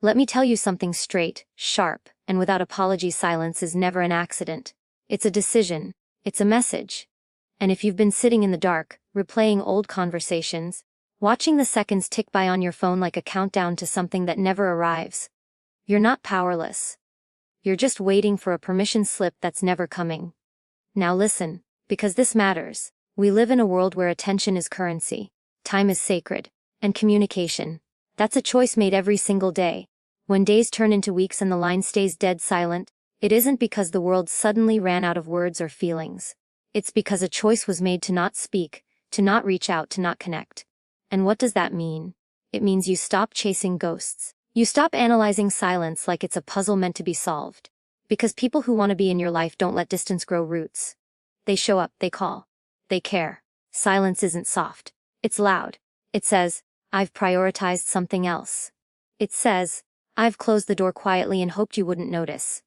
Let me tell you something straight, sharp, and without apology. Silence is never an accident. It's a decision. It's a message. And if you've been sitting in the dark, replaying old conversations, watching the seconds tick by on your phone like a countdown to something that never arrives, you're not powerless. You're just waiting for a permission slip that's never coming. Now listen, because this matters. We live in a world where attention is currency, time is sacred, and communication, that's a choice made every single day. When days turn into weeks and the line stays dead silent, it isn't because the world suddenly ran out of words or feelings. It's because a choice was made to not speak, to not reach out, to not connect. And what does that mean? It means you stop chasing ghosts. You stop analyzing silence like it's a puzzle meant to be solved. Because people who want to be in your life don't let distance grow roots. They show up, they call, they care. Silence isn't soft. It's loud. It says, I've prioritized something else. It says, I've closed the door quietly and hoped you wouldn't notice.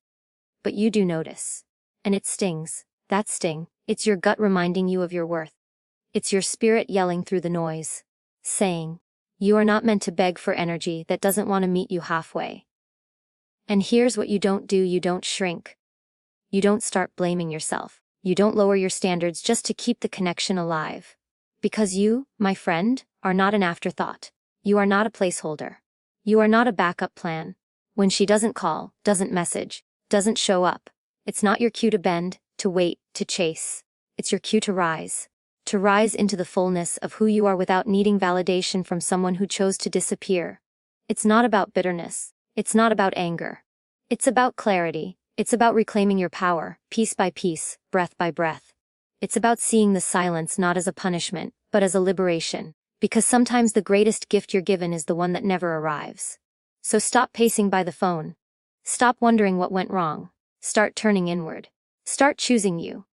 But you do notice. And it stings. That sting, it's your gut reminding you of your worth. It's your spirit yelling through the noise, saying, you are not meant to beg for energy that doesn't want to meet you halfway. And here's what you don't do: you don't shrink. You don't start blaming yourself. You don't lower your standards just to keep the connection alive. Because you, my friend, are not an afterthought. You are not a placeholder. You are not a backup plan. When she doesn't call, doesn't message, doesn't show up, it's not your cue to bend, to wait, to chase. It's your cue to rise. To rise into the fullness of who you are without needing validation from someone who chose to disappear. It's not about bitterness. It's not about anger. It's about clarity. It's about reclaiming your power, piece by piece, breath by breath. It's about seeing the silence not as a punishment, but as a liberation. Because sometimes the greatest gift you're given is the one that never arrives. So stop pacing by the phone. Stop wondering what went wrong. Start turning inward. Start choosing you.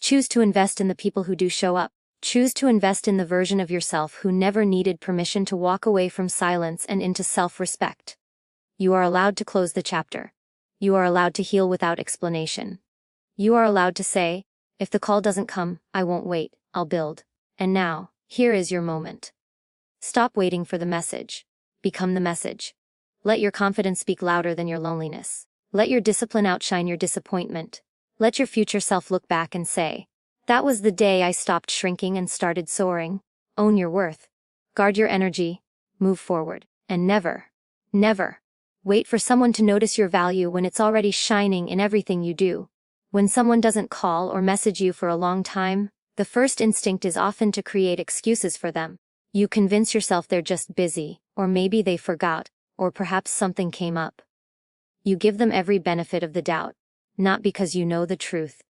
Choose to invest in the people who do show up. Choose to invest in the version of yourself who never needed permission to walk away from silence and into self-respect. You are allowed to close the chapter. You are allowed to heal without explanation. You are allowed to say, if the call doesn't come, I won't wait, I'll build. And now, here is your moment. Stop waiting for the message. Become the message. Let your confidence speak louder than your loneliness. Let your discipline outshine your disappointment. Let your future self look back and say, that was the day I stopped shrinking and started soaring. Own your worth. Guard your energy. Move forward. And never, never wait for someone to notice your value when it's already shining in everything you do. When someone doesn't call or message you for a long time, the first instinct is often to create excuses for them. You convince yourself they're just busy, or maybe they forgot, or perhaps something came up. You give them every benefit of the doubt, not because you know the truth,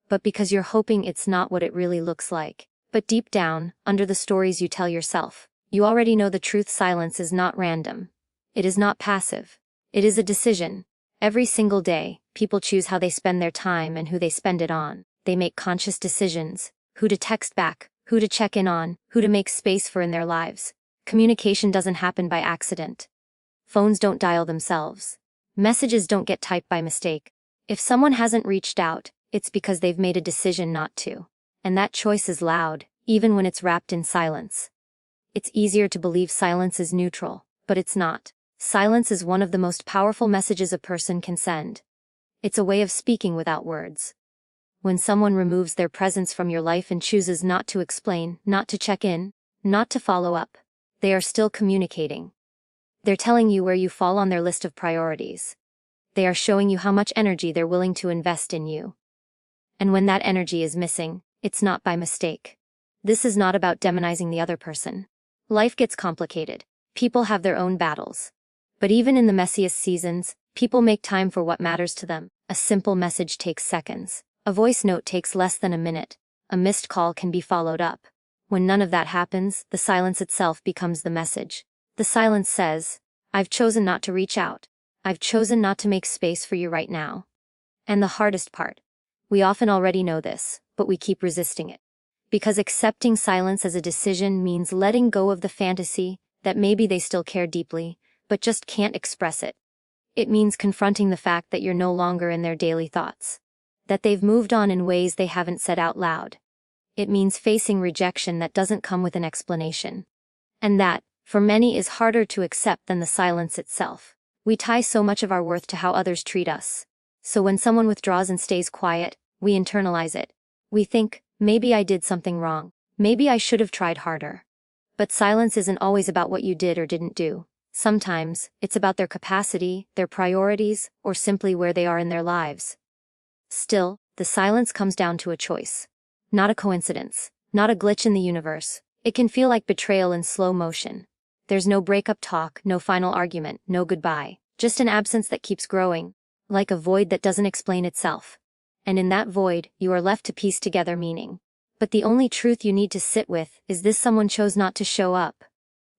but because you're hoping it's not what it really looks like. But deep down, under the stories you tell yourself, you already know the truth. Silence is not random. It is not passive. It is a decision. Every single day, people choose how they spend their time and who they spend it on. They make conscious decisions: who to text back, who to check in on, who to make space for in their lives. Communication doesn't happen by accident. Phones don't dial themselves. Messages don't get typed by mistake. If someone hasn't reached out, it's because they've made a decision not to. And that choice is loud, even when it's wrapped in silence. It's easier to believe silence is neutral, but it's not. Silence is one of the most powerful messages a person can send. It's a way of speaking without words. When someone removes their presence from your life and chooses not to explain, not to check in, not to follow up, they are still communicating. They're telling you where you fall on their list of priorities. They are showing you how much energy they're willing to invest in you. And when that energy is missing, it's not by mistake. This is not about demonizing the other person. Life gets complicated. People have their own battles. But even in the messiest seasons, people make time for what matters to them. A simple message takes seconds. A voice note takes less than a minute. A missed call can be followed up. When none of that happens, the silence itself becomes the message. The silence says, I've chosen not to reach out. I've chosen not to make space for you right now. And the hardest part, we often already know this, but we keep resisting it. Because accepting silence as a decision means letting go of the fantasy that maybe they still care deeply, but just can't express it. It means confronting the fact that you're no longer in their daily thoughts. That they've moved on in ways they haven't said out loud. It means facing rejection that doesn't come with an explanation. And that, for many, is harder to accept than the silence itself. We tie so much of our worth to how others treat us. So when someone withdraws and stays quiet, we internalize it. We think, maybe I did something wrong. Maybe I should have tried harder. But silence isn't always about what you did or didn't do. Sometimes, it's about their capacity, their priorities, or simply where they are in their lives. Still, the silence comes down to a choice. Not a coincidence. Not a glitch in the universe. It can feel like betrayal in slow motion. There's no breakup talk, no final argument, no goodbye. Just an absence that keeps growing, like a void that doesn't explain itself. And in that void, you are left to piece together meaning. But the only truth you need to sit with is this: someone chose not to show up.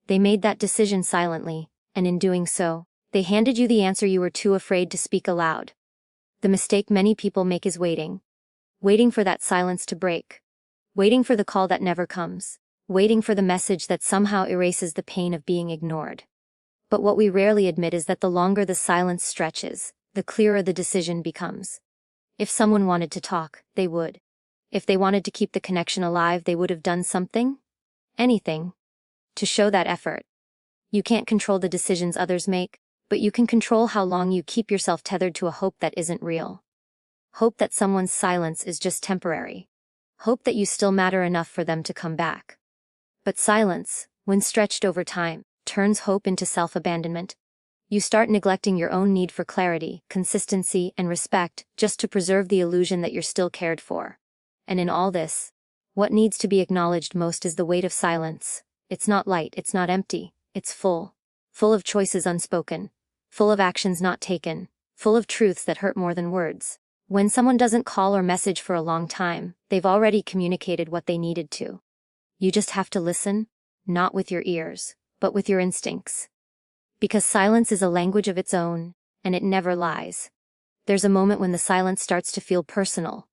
They made that decision silently, and in doing so, they handed you the answer you were too afraid to speak aloud. The mistake many people make is waiting. Waiting for that silence to break. Waiting for the call that never comes. Waiting for the message that somehow erases the pain of being ignored. But what we rarely admit is that the longer the silence stretches, the clearer the decision becomes. If someone wanted to talk, they would. If they wanted to keep the connection alive, they would have done something, anything, to show that effort. You can't control the decisions others make, but you can control how long you keep yourself tethered to a hope that isn't real. Hope that someone's silence is just temporary. Hope that you still matter enough for them to come back. But silence, when stretched over time, turns hope into self-abandonment. You start neglecting your own need for clarity, consistency, and respect just to preserve the illusion that you're still cared for. And in all this, what needs to be acknowledged most is the weight of silence. It's not light, it's not empty, it's full. Full of choices unspoken. Full of actions not taken. Full of truths that hurt more than words. When someone doesn't call or message for a long time, they've already communicated what they needed to. You just have to listen, not with your ears, but with your instincts. Because silence is a language of its own, and it never lies. There's a moment when the silence starts to feel personal.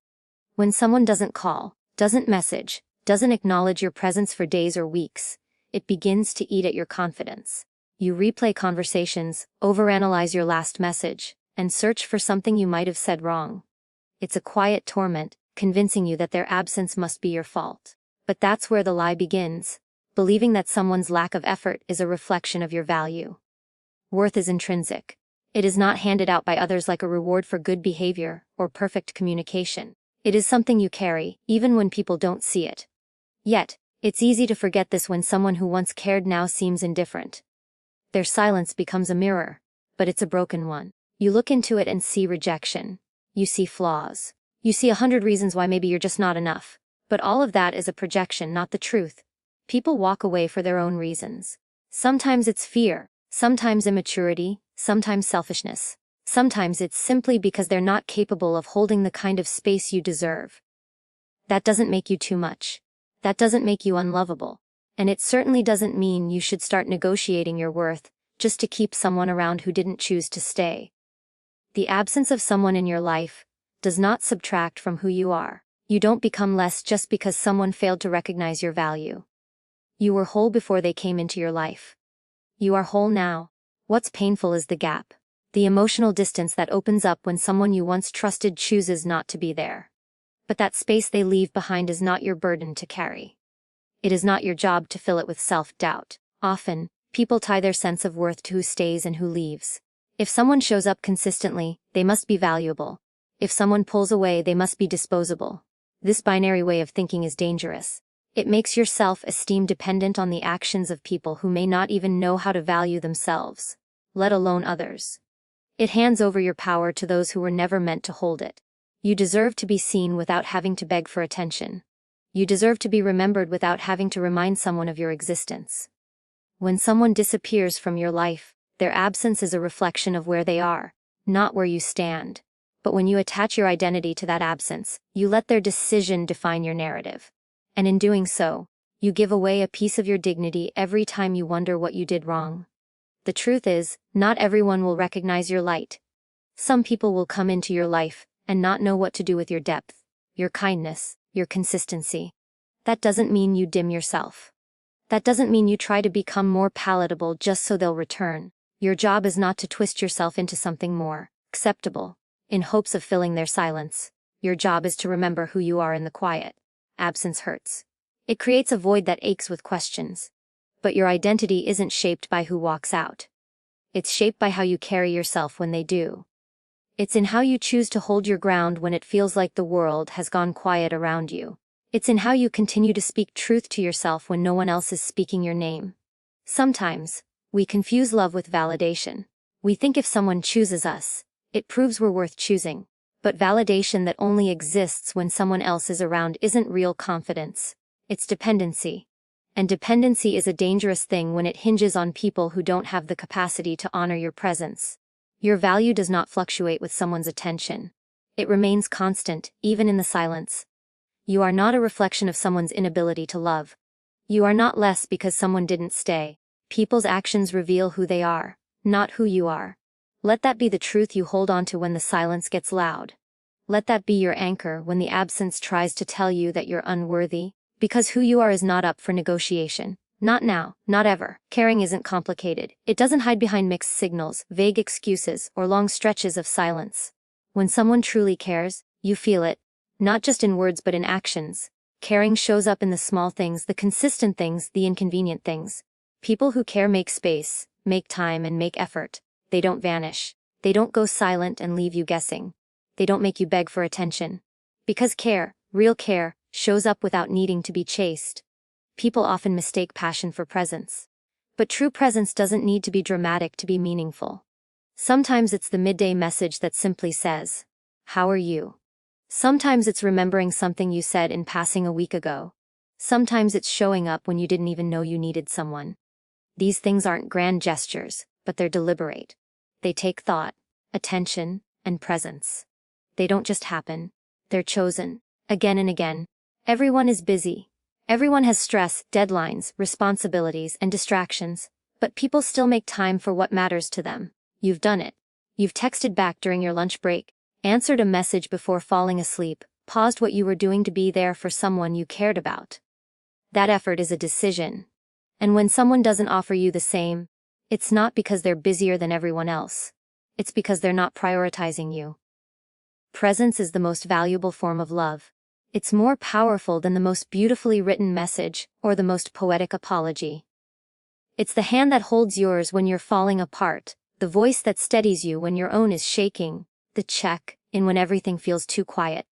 When someone doesn't call, doesn't message, doesn't acknowledge your presence for days or weeks, it begins to eat at your confidence. You replay conversations, overanalyze your last message, and search for something you might have said wrong. It's a quiet torment, convincing you that their absence must be your fault. But that's where the lie begins, believing that someone's lack of effort is a reflection of your value. Worth is intrinsic. It is not handed out by others like a reward for good behavior or perfect communication. It is something you carry, even when people don't see it. Yet, it's easy to forget this when someone who once cared now seems indifferent. Their silence becomes a mirror, but it's a broken one. You look into it and see rejection. You see flaws. You see 100 reasons why maybe you're just not enough. But all of that is a projection, not the truth. People walk away for their own reasons. Sometimes it's fear, sometimes immaturity, sometimes selfishness. Sometimes it's simply because they're not capable of holding the kind of space you deserve. That doesn't make you too much. That doesn't make you unlovable. And it certainly doesn't mean you should start negotiating your worth just to keep someone around who didn't choose to stay. The absence of someone in your life does not subtract from who you are. You don't become less just because someone failed to recognize your value. You were whole before they came into your life. You are whole now. What's painful is the gap. The emotional distance that opens up when someone you once trusted chooses not to be there. But that space they leave behind is not your burden to carry. It is not your job to fill it with self-doubt. Often, people tie their sense of worth to who stays and who leaves. If someone shows up consistently, they must be valuable. If someone pulls away, they must be disposable. This binary way of thinking is dangerous. It makes your self-esteem dependent on the actions of people who may not even know how to value themselves, let alone others. It hands over your power to those who were never meant to hold it. You deserve to be seen without having to beg for attention. You deserve to be remembered without having to remind someone of your existence. When someone disappears from your life, their absence is a reflection of where they are, not where you stand. But when you attach your identity to that absence, you let their decision define your narrative. And in doing so, you give away a piece of your dignity every time you wonder what you did wrong. The truth is, not everyone will recognize your light. Some people will come into your life and not know what to do with your depth, your kindness, your consistency. That doesn't mean you dim yourself. That doesn't mean you try to become more palatable just so they'll return. Your job is not to twist yourself into something more acceptable, in hopes of filling their silence. Your job is to remember who you are in the quiet. Absence hurts. It creates a void that aches with questions. But your identity isn't shaped by who walks out. It's shaped by how you carry yourself when they do. It's in how you choose to hold your ground when it feels like the world has gone quiet around you. It's in how you continue to speak truth to yourself when no one else is speaking your name. Sometimes, we confuse love with validation. We think if someone chooses us, it proves we're worth choosing. But validation that only exists when someone else is around isn't real confidence. It's dependency. And dependency is a dangerous thing when it hinges on people who don't have the capacity to honor your presence. Your value does not fluctuate with someone's attention. It remains constant, even in the silence. You are not a reflection of someone's inability to love. You are not less because someone didn't stay. People's actions reveal who they are, not who you are. Let that be the truth you hold on to when the silence gets loud. Let that be your anchor when the absence tries to tell you that you're unworthy, because who you are is not up for negotiation. Not now, not ever. Caring isn't complicated. It doesn't hide behind mixed signals, vague excuses, or long stretches of silence. When someone truly cares, you feel it, not just in words but in actions. Caring shows up in the small things, the consistent things, the inconvenient things. People who care make space, make time, and make effort. They don't vanish. They don't go silent and leave you guessing. They don't make you beg for attention. Because care, real care, shows up without needing to be chased. People often mistake passion for presence. But true presence doesn't need to be dramatic to be meaningful. Sometimes it's the midday message that simply says, "How are you?" Sometimes it's remembering something you said in passing a week ago. Sometimes it's showing up when you didn't even know you needed someone. These things aren't grand gestures, but they're deliberate. They take thought, attention, and presence. They don't just happen. They're chosen, again and again. Everyone is busy. Everyone has stress, deadlines, responsibilities, and distractions, but people still make time for what matters to them. You've done it. You've texted back during your lunch break, answered a message before falling asleep, paused what you were doing to be there for someone you cared about. That effort is a decision. And when someone doesn't offer you the same, it's not because they're busier than everyone else. It's because they're not prioritizing you. Presence is the most valuable form of love. It's more powerful than the most beautifully written message or the most poetic apology. It's the hand that holds yours when you're falling apart, the voice that steadies you when your own is shaking, the check in when everything feels too quiet.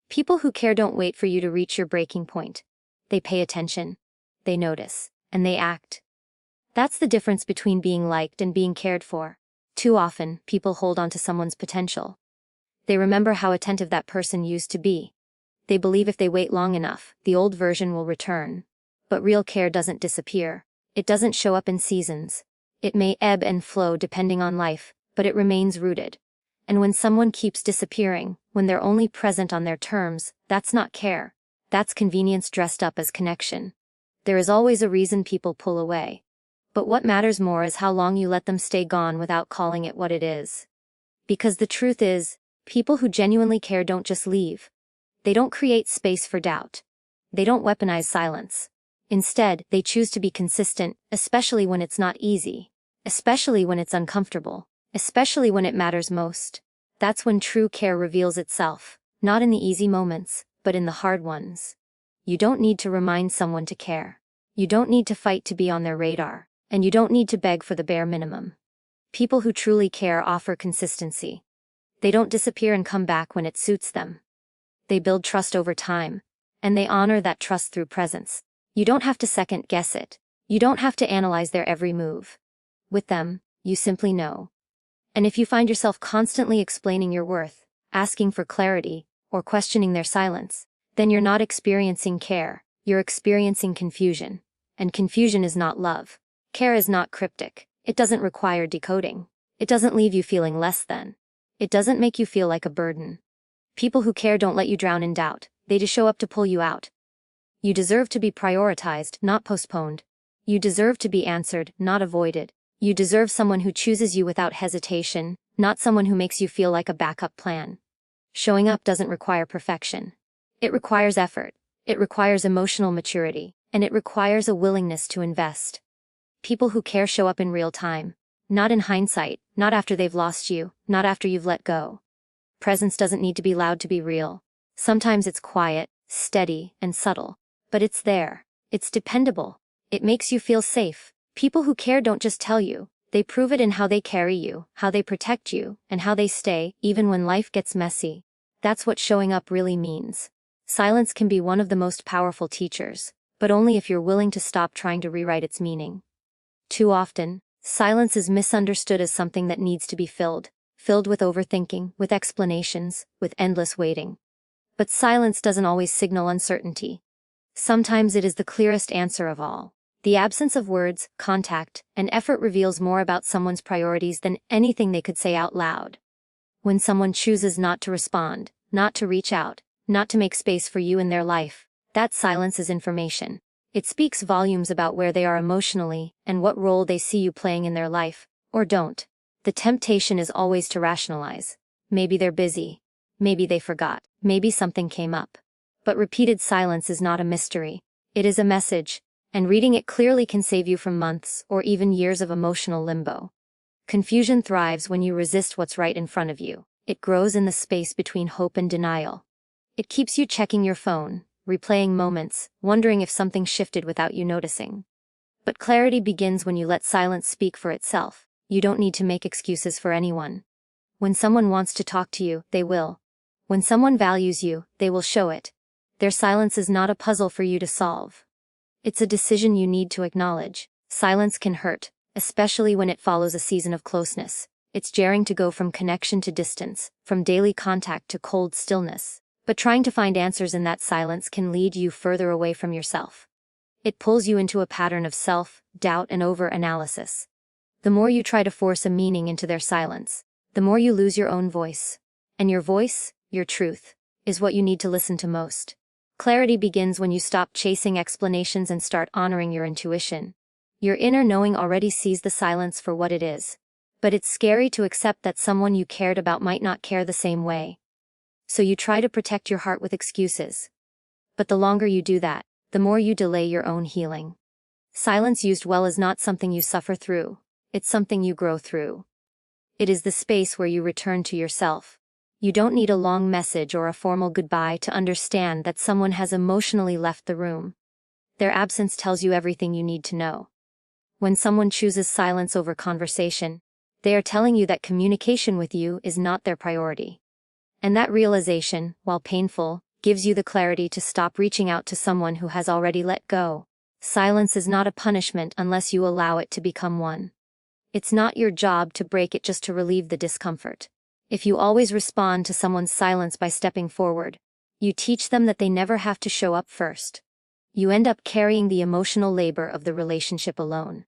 People who care don't wait for you to reach your breaking point. They pay attention, they notice, and they act. That's the difference between being liked and being cared for. Too often, people hold on to someone's potential. They remember how attentive that person used to be. They believe if they wait long enough, the old version will return. But real care doesn't disappear. It doesn't show up in seasons. It may ebb and flow depending on life, but it remains rooted. And when someone keeps disappearing, when they're only present on their terms, that's not care. That's convenience dressed up as connection. There is always a reason people pull away. But what matters more is how long you let them stay gone without calling it what it is. Because the truth is, people who genuinely care don't just leave. They don't create space for doubt. They don't weaponize silence. Instead, they choose to be consistent, especially when it's not easy. Especially when it's uncomfortable. Especially when it matters most. That's when true care reveals itself, not in the easy moments, but in the hard ones. You don't need to remind someone to care. You don't need to fight to be on their radar. And you don't need to beg for the bare minimum. People who truly care offer consistency. They don't disappear and come back when it suits them. They build trust over time, and they honor that trust through presence. You don't have to second guess it. You don't have to analyze their every move. With them, you simply know. And if you find yourself constantly explaining your worth, asking for clarity, or questioning their silence, then you're not experiencing care, you're experiencing confusion. And confusion is not love. Care is not cryptic. It doesn't require decoding. It doesn't leave you feeling less than. It doesn't make you feel like a burden. People who care don't let you drown in doubt. They just show up to pull you out. You deserve to be prioritized, not postponed. You deserve to be answered, not avoided. You deserve someone who chooses you without hesitation, not someone who makes you feel like a backup plan. Showing up doesn't require perfection. It requires effort. It requires emotional maturity. And it requires a willingness to invest. People who care show up in real time. Not in hindsight, not after they've lost you, not after you've let go. Presence doesn't need to be loud to be real. Sometimes it's quiet, steady, and subtle. But it's there. It's dependable. It makes you feel safe. People who care don't just tell you, They prove it in how they carry you, how they protect you, and how they stay, even when life gets messy. That's what showing up really means. Silence can be one of the most powerful teachers, but only if you're willing to stop trying to rewrite its meaning. Too often, silence is misunderstood as something that needs to be filled with overthinking, with explanations, with endless waiting. But silence doesn't always signal uncertainty. Sometimes it is the clearest answer of all. The absence of words, contact, and effort reveals more about someone's priorities than anything they could say out loud. When someone chooses not to respond, not to reach out, not to make space for you in their life, that silence is information. It speaks volumes about where they are emotionally and what role they see you playing in their life, or don't. The temptation is always to rationalize. Maybe they're busy. Maybe they forgot. Maybe something came up. But repeated silence is not a mystery. It is a message, and reading it clearly can save you from months or even years of emotional limbo. Confusion thrives when you resist what's right in front of you. It grows in the space between hope and denial. It keeps you checking your phone, replaying moments, wondering if something shifted without you noticing. But clarity begins when you let silence speak for itself. You don't need to make excuses for anyone. When someone wants to talk to you, they will. When someone values you, they will show it. Their silence is not a puzzle for you to solve. It's a decision you need to acknowledge. Silence can hurt, especially when it follows a season of closeness. It's jarring to go from connection to distance, from daily contact to cold stillness. But trying to find answers in that silence can lead you further away from yourself. It pulls you into a pattern of self-doubt and over-analysis. The more you try to force a meaning into their silence, the more you lose your own voice. And your voice, your truth, is what you need to listen to most. Clarity begins when you stop chasing explanations and start honoring your intuition. Your inner knowing already sees the silence for what it is. But it's scary to accept that someone you cared about might not care the same way. So you try to protect your heart with excuses. But the longer you do that, the more you delay your own healing. Silence used well is not something you suffer through. It's something you grow through. It is the space where you return to yourself. You don't need a long message or a formal goodbye to understand that someone has emotionally left the room. Their absence tells you everything you need to know. When someone chooses silence over conversation, they are telling you that communication with you is not their priority. And that realization, while painful, gives you the clarity to stop reaching out to someone who has already let go. Silence is not a punishment unless you allow it to become one. It's not your job to break it just to relieve the discomfort. If you always respond to someone's silence by stepping forward, you teach them that they never have to show up first. You end up carrying the emotional labor of the relationship alone.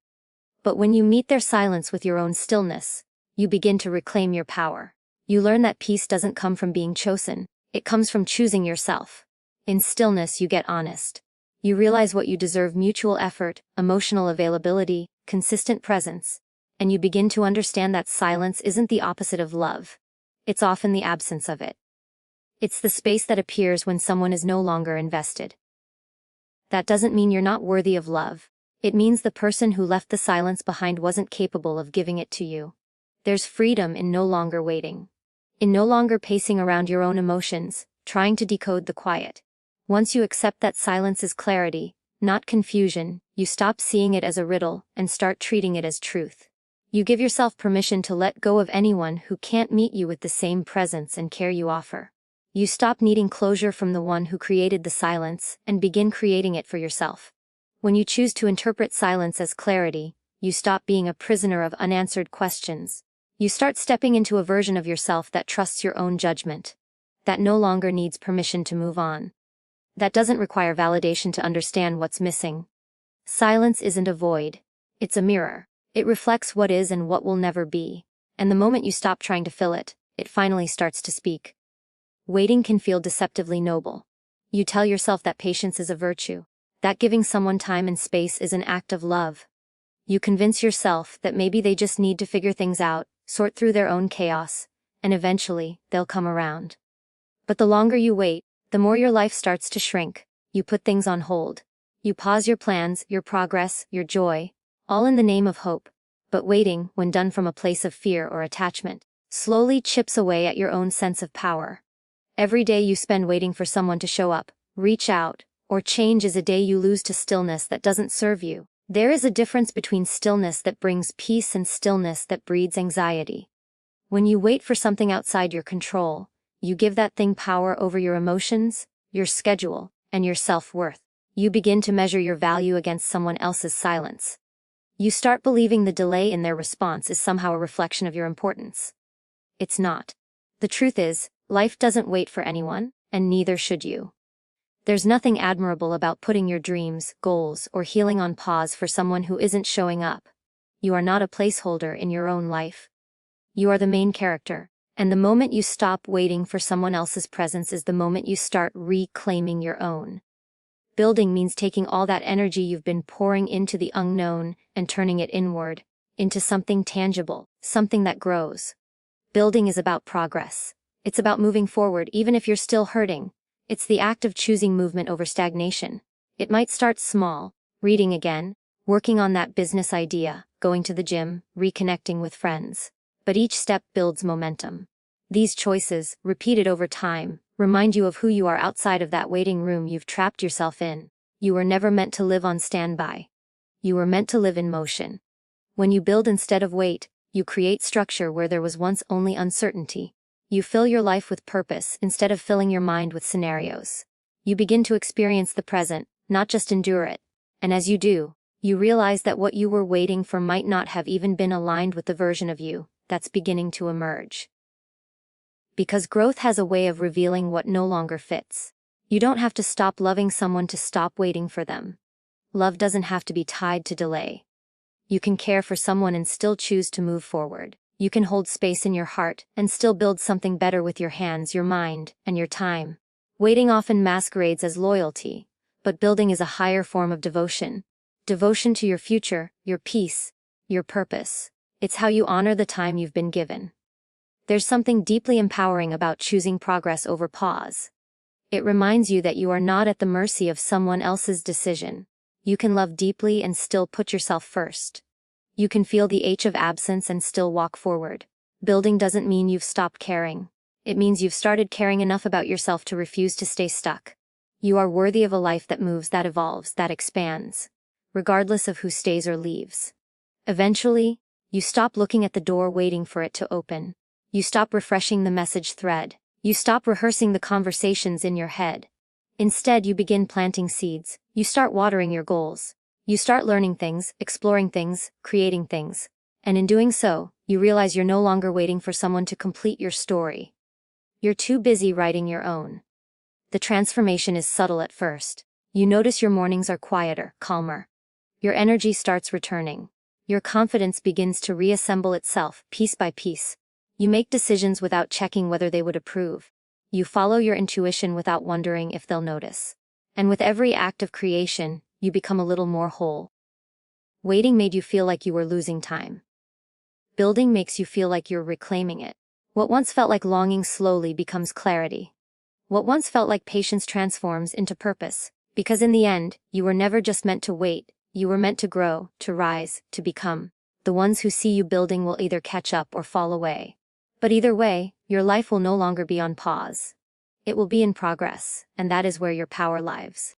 But when you meet their silence with your own stillness, you begin to reclaim your power. You learn that peace doesn't come from being chosen, it comes from choosing yourself. In stillness you get honest. You realize what you deserve: mutual effort, emotional availability, consistent presence. And you begin to understand that silence isn't the opposite of love. It's often the absence of it. It's the space that appears when someone is no longer invested. That doesn't mean you're not worthy of love. It means the person who left the silence behind wasn't capable of giving it to you. There's freedom in no longer waiting. In no longer pacing around your own emotions, trying to decode the quiet. Once you accept that silence is clarity, not confusion, you stop seeing it as a riddle and start treating it as truth. You give yourself permission to let go of anyone who can't meet you with the same presence and care you offer. You stop needing closure from the one who created the silence and begin creating it for yourself. When you choose to interpret silence as clarity, you stop being a prisoner of unanswered questions. You start stepping into a version of yourself that trusts your own judgment, that no longer needs permission to move on, that doesn't require validation to understand what's missing. Silence isn't a void, it's a mirror. It reflects what is and what will never be, and the moment you stop trying to fill it, it finally starts to speak. Waiting can feel deceptively noble. You tell yourself that patience is a virtue, that giving someone time and space is an act of love. You convince yourself that maybe they just need to figure things out, sort through their own chaos, and eventually, they'll come around. But the longer you wait, the more your life starts to shrink. You put things on hold. You pause your plans, your progress, your joy, all in the name of hope. But waiting, when done from a place of fear or attachment, slowly chips away at your own sense of power. Every day you spend waiting for someone to show up, reach out, or change is a day you lose to stillness that doesn't serve you. There is a difference between stillness that brings peace and stillness that breeds anxiety. When you wait for something outside your control, you give that thing power over your emotions, your schedule, and your self-worth. You begin to measure your value against someone else's silence. You start believing the delay in their response is somehow a reflection of your importance. It's not. The truth is, life doesn't wait for anyone, and neither should you. There's nothing admirable about putting your dreams, goals, or healing on pause for someone who isn't showing up. You are not a placeholder in your own life. You are the main character, and the moment you stop waiting for someone else's presence is the moment you start reclaiming your own. Building means taking all that energy you've been pouring into the unknown and turning it inward, into something tangible, something that grows. Building is about progress. It's about moving forward even if you're still hurting. It's the act of choosing movement over stagnation. It might start small, reading again, working on that business idea, going to the gym, reconnecting with friends. But each step builds momentum. These choices, repeated over time, remind you of who you are outside of that waiting room you've trapped yourself in. You were never meant to live on standby. You were meant to live in motion. When you build instead of wait, you create structure where there was once only uncertainty. You fill your life with purpose instead of filling your mind with scenarios. You begin to experience the present, not just endure it. And as you do, you realize that what you were waiting for might not have even been aligned with the version of you that's beginning to emerge. Because growth has a way of revealing what no longer fits. You don't have to stop loving someone to stop waiting for them. Love doesn't have to be tied to delay. You can care for someone and still choose to move forward. You can hold space in your heart and still build something better with your hands, your mind, and your time. Waiting often masquerades as loyalty, but building is a higher form of devotion. Devotion to your future, your peace, your purpose. It's how you honor the time you've been given. There's something deeply empowering about choosing progress over pause. It reminds you that you are not at the mercy of someone else's decision. You can love deeply and still put yourself first. You can feel the ache of absence and still walk forward. Building doesn't mean you've stopped caring. It means you've started caring enough about yourself to refuse to stay stuck. You are worthy of a life that moves, that evolves, that expands, regardless of who stays or leaves. Eventually, you stop looking at the door waiting for it to open. You stop refreshing the message thread. You stop rehearsing the conversations in your head. Instead, you begin planting seeds. You start watering your goals. You start learning things, exploring things, creating things. And in doing so, you realize you're no longer waiting for someone to complete your story. You're too busy writing your own. The transformation is subtle at first. You notice your mornings are quieter, calmer. Your energy starts returning. Your confidence begins to reassemble itself, piece by piece. You make decisions without checking whether they would approve. You follow your intuition without wondering if they'll notice. And with every act of creation, you become a little more whole. Waiting made you feel like you were losing time. Building makes you feel like you're reclaiming it. What once felt like longing slowly becomes clarity. What once felt like patience transforms into purpose. Because in the end, you were never just meant to wait, you were meant to grow, to rise, to become. The ones who see you building will either catch up or fall away. But either way, your life will no longer be on pause. It will be in progress, and that is where your power lies.